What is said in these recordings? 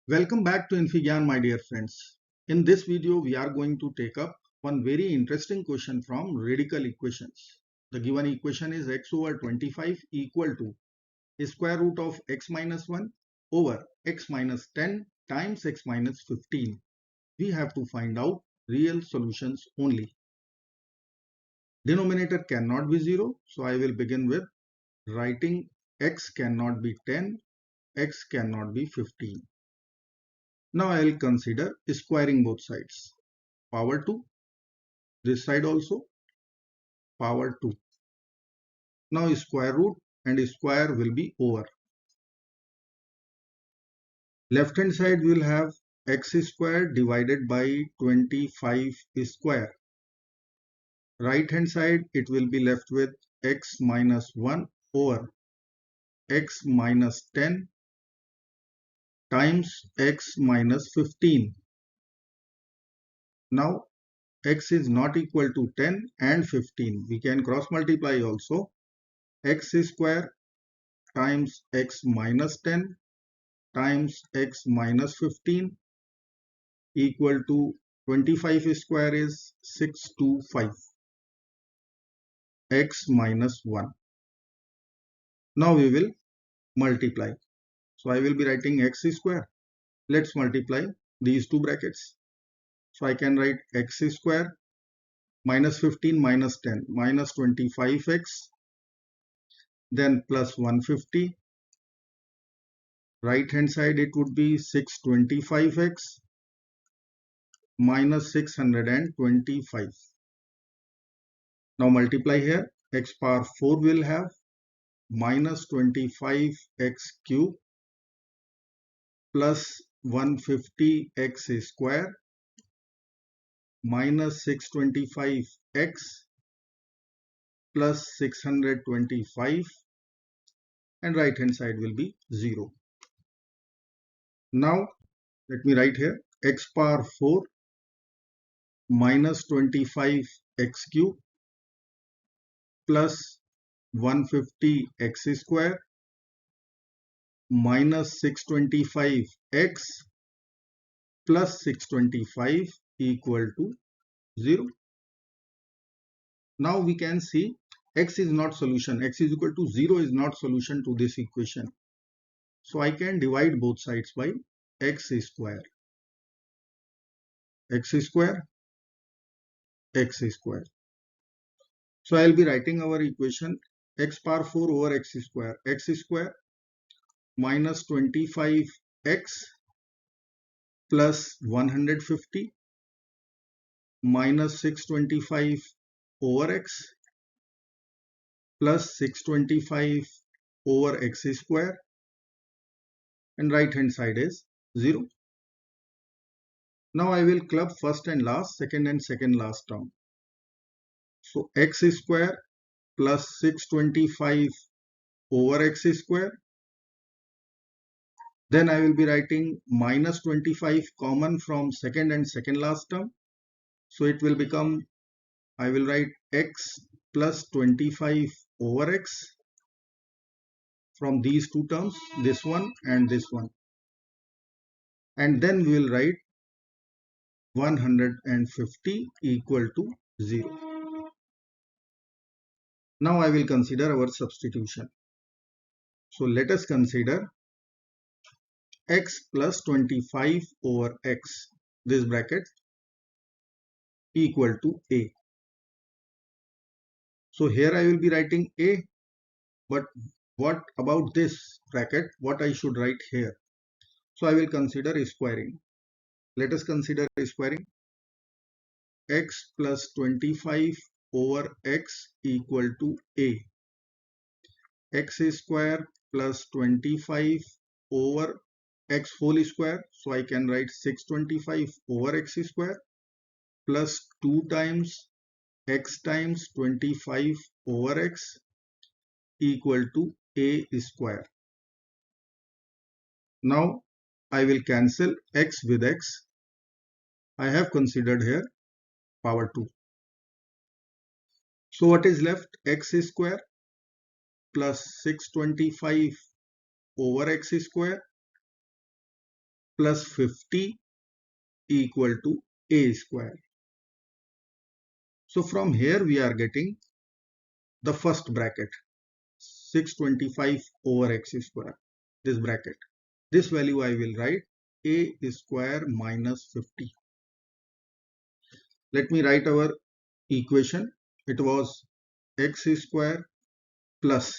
Welcome back to infyGyan, my dear friends. In this video, we are going to take up one very interesting question from radical equations. The given equation is x over 25 equal to square root of x minus 1 over x minus 10 times x minus 15. We have to find out real solutions only. Denominator cannot be 0, so I will begin with writing x cannot be 10, x cannot be 15. Now I will consider squaring both sides. Power 2, this side also power 2. Now square root and square will be over. Left hand side will have x square divided by 25 square. Right hand side it will be left with x minus 1 over x minus 10 times x minus 15. Now x is not equal to 10 and 15. We can cross multiply also. X square times x minus 10 times x minus 15 equal to 25 square is 625 x minus 1. Now we will multiply. So I will be writing x square. Let's multiply these two brackets. So I can write x square minus 15 minus 10 minus 25x, then plus 150. Right hand side it would be 625x minus 625. Now multiply here. X power 4 will have minus 25x cube plus 150x square minus 625x plus 625, and right hand side will be 0. Now let me write here x power 4 minus 25x cube plus 150x square minus 625x plus 625 equal to 0. Now we can see x is not solution. X is equal to 0 is not solution to this equation. So I can divide both sides by x square. X square, x square. So I will be writing our equation x power 4 over x square minus 25x plus 150 minus 625 over x plus 625 over x square, and right hand side is 0. Now I will club first and last, second and second last term. So x square plus 625 over x square. Then I will be writing minus 25 common from second and second last term. So it will become, I will write x plus 25 over x from these two terms, this one and this one. And then we will write 150 equal to 0. Now I will consider our substitution. So let us consider x plus 25 over x, this bracket, equal to a. So here I will be writing a, but what about this bracket, what I should write here? So I will consider squaring. Let us consider squaring. X plus 25 over x equal to a. X square plus 25 over x whole square. So I can write 625 over x square plus 2 times x times 25 over x equal to a square. Now I will cancel x with x. I have considered here power 2. So what is left? X square plus 625 over x square plus 50 equal to a square. So from here we are getting the first bracket, 625 over x square, this bracket. This value I will write a square minus 50. Let me write our equation. It was x square plus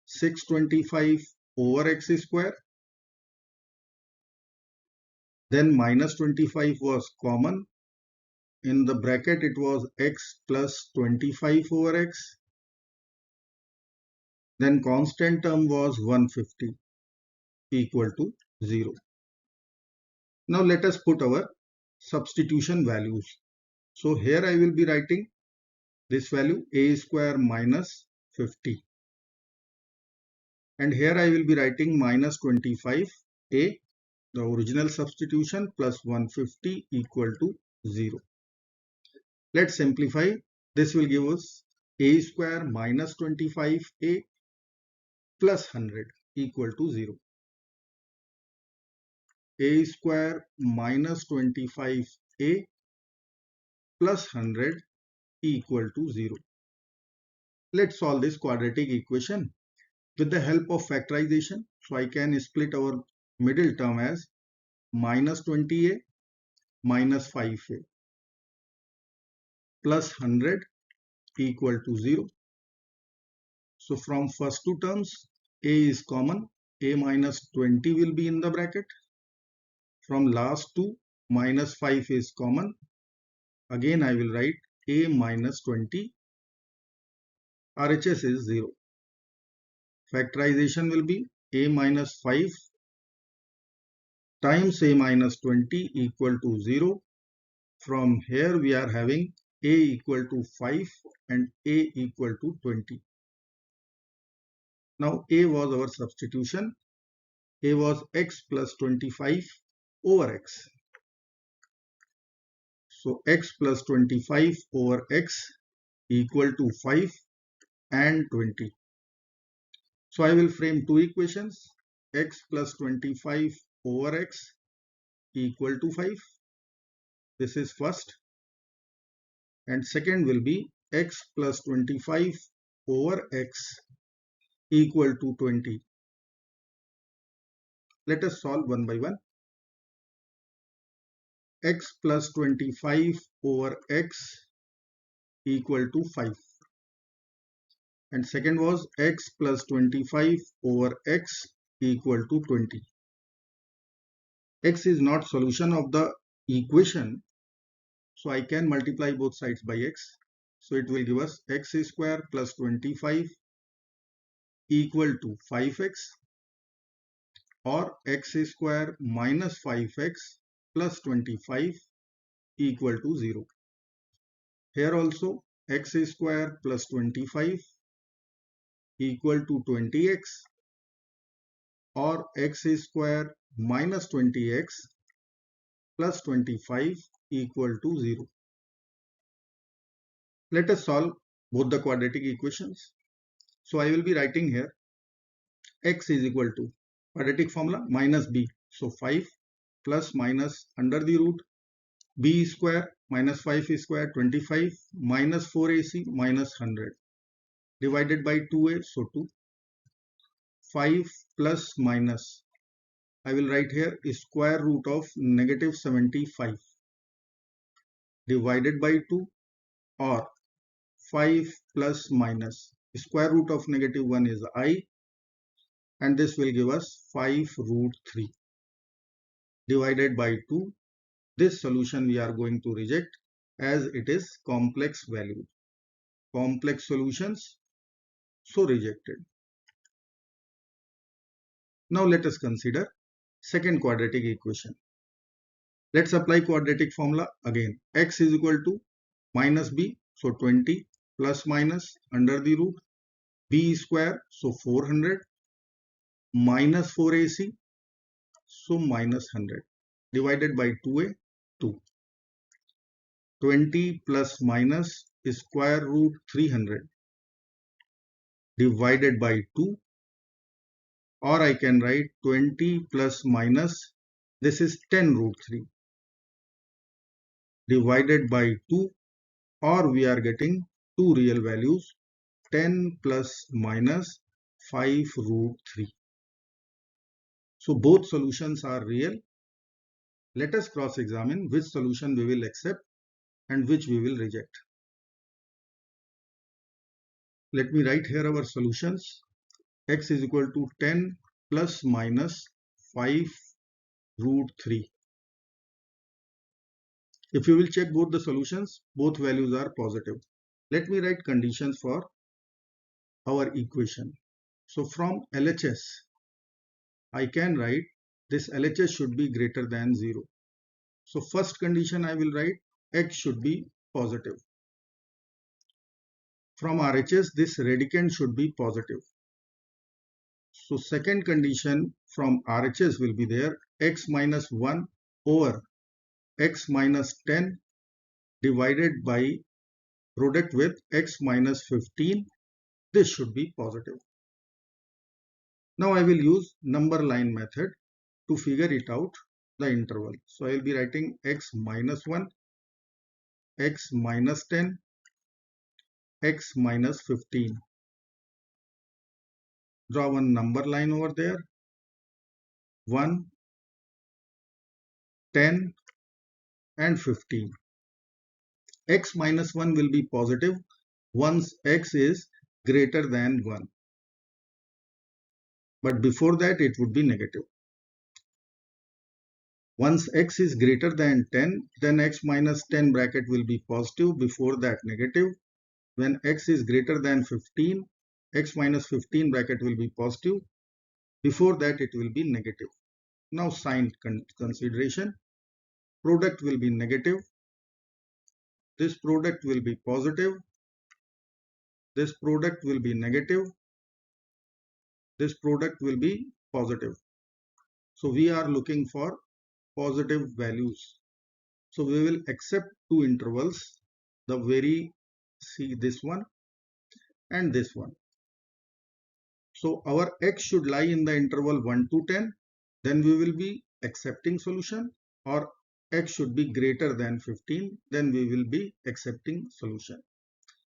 625 over x square. Then minus 25 was common. In the bracket it was x plus 25 over x. Then constant term was 150 equal to 0. Now let us put our substitution values. So here I will be writing this value a square minus 50. And here I will be writing minus 25a, the original substitution, plus 150 equal to 0. Let's simplify. This will give us a square minus 25a plus 100 equal to 0. A square minus 25a plus 100 equal to 0. Let's solve this quadratic equation with the help of factorization. So I can split our middle term as minus 20a minus 5a plus 100 equal to 0. So from first two terms, a is common, a minus 20 will be in the bracket. From last two, minus 5 is common. Again I will write a minus 20. RHS is 0. Factorization will be a minus 5 times a minus 20 equal to 0. From here we are having a equal to 5 and a equal to 20. Now a was our substitution. A was x plus 25 over x. So x plus 25 over x equal to 5 and 20. So I will frame two equations, x plus 25 over x equal to 5. This is first. And second will be x plus 25 over x equal to 20. Let us solve one by one. X plus 25 over x equal to 5. And second was x plus 25 over x equal to 20. X is not solution of the equation, so I can multiply both sides by x. So it will give us x square plus 25 equal to 5x, or x square minus 5x plus 25 equal to 0. Here also x square plus 25 equal to 20x, or x square minus 20x plus 25 equal to 0. Let us solve both the quadratic equations. So I will be writing here x is equal to quadratic formula minus b. So 5 plus minus under the root b square minus 5 square 25 minus 4ac minus 100 divided by 2a. So 2. 5 plus minus, I will write here square root of negative 75 divided by 2, or 5 plus minus square root of negative 1 is I, and this will give us 5 root 3 divided by 2. This solution we are going to reject as it is complex value. Complex solutions, so rejected. Now let us consider second quadratic equation. Let's apply quadratic formula again. X is equal to minus b, so 20 plus minus under the root b square, so 400 minus 4ac, so minus 100 divided by 2a, 2. 20 plus minus square root 300 divided by 2, or I can write 20 plus minus This is 10 root 3 divided by 2, or we are getting two real values, 10 plus minus 5 root 3. So both solutions are real. Let us cross-examine which solution we will accept and which we will reject. Let me write here our solutions. X is equal to 10 plus minus 5 root 3. If you will check both the solutions, both values are positive. Let me write conditions for our equation. So from LHS, I can write this LHS should be greater than 0. So first condition I will write X should be positive. From RHS, this radicand should be positive. So second condition from RHS will be there, X minus 1 over X minus 10 divided by product with X minus 15. This should be positive. Now I will use number line method to figure it out, the interval. So I will be writing X minus 1, X minus 10, X minus 15. Draw one number line over there. 1, 10 and 15. X minus 1 will be positive once X is greater than 1. But before that it would be negative. Once X is greater than 10, then X minus 10 bracket will be positive, before that negative. When X is greater than 15, X minus 15 bracket will be positive, before that it will be negative. Now sign consideration. Product will be negative. This product will be positive. This product will be negative. This product will be positive. So we are looking for positive values. So we will accept two intervals, see this one and this one. So our X should lie in the interval 1 to 10. Then we will be accepting solution, or X should be greater than 15. Then we will be accepting solution.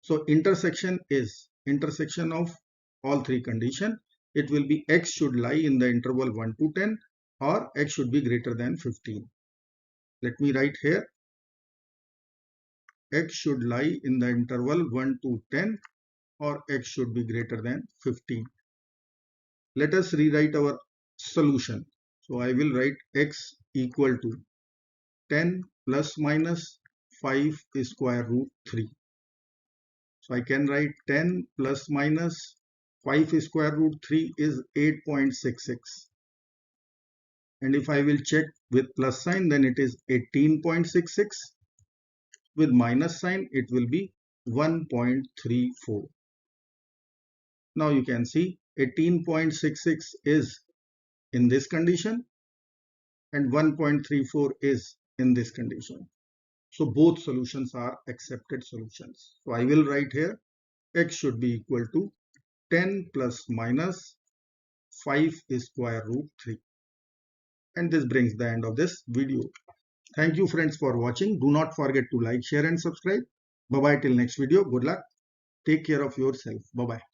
So intersection is intersection of all three conditions. It will be X should lie in the interval 1 to 10, or X should be greater than 15. Let me write here. X should lie in the interval 1 to 10, or X should be greater than 15. Let us rewrite our solution. So I will write X equal to 10 plus minus 5 square root 3. So I can write 10 plus minus 5 square root 3 is 8.66. And if I will check with plus sign, then it is 18.66. With minus sign, it will be 1.34. Now you can see 18.66 is in this condition and 1.34 is in this condition. So both solutions are accepted solutions. So I will write here X should be equal to 10 plus minus 5 square root 3. And this brings the end of this video. Thank you friends for watching. Do not forget to like, share and subscribe. Bye bye till next video. Good luck. Take care of yourself. Bye bye.